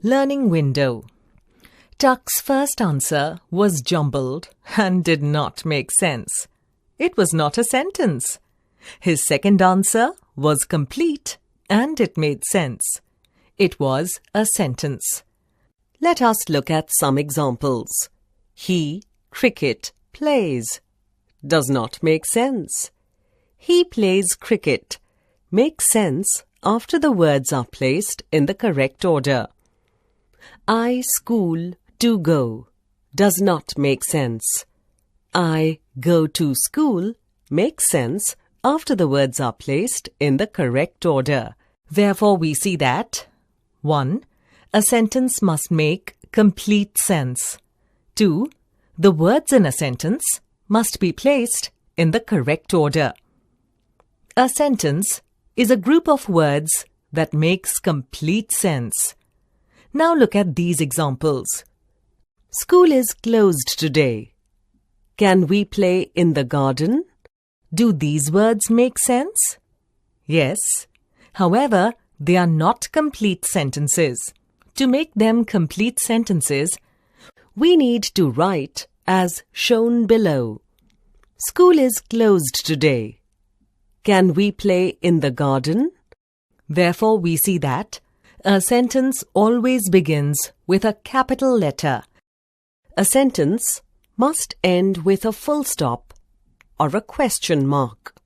Learning window. Tuck's first answer was jumbled and did not make sense. It was not a sentence. His second answer was complete and it made sense. It was a sentence. Let us look at some examples. He, cricket, plays. Does not make sense. He plays cricket. Makes sense after the words are placed in the correct order. I, school, do go. Does not make sense. I go to school makes sense after the words are placed in the correct order. Therefore, we see that 1. A sentence must make complete sense. 2. The words in a sentence must be placed in the correct order. A sentence is a group of words that makes complete sense. Now look at these examples. School is closed today. Can we play in the garden? Do these words make sense? Yes. However, they are not complete sentences. To make them complete sentences, we need to write as shown below. School is closed today. Can we play in the garden? Therefore, we see that a sentence always begins with a capital letter. A sentence must end with a full stop or a question mark.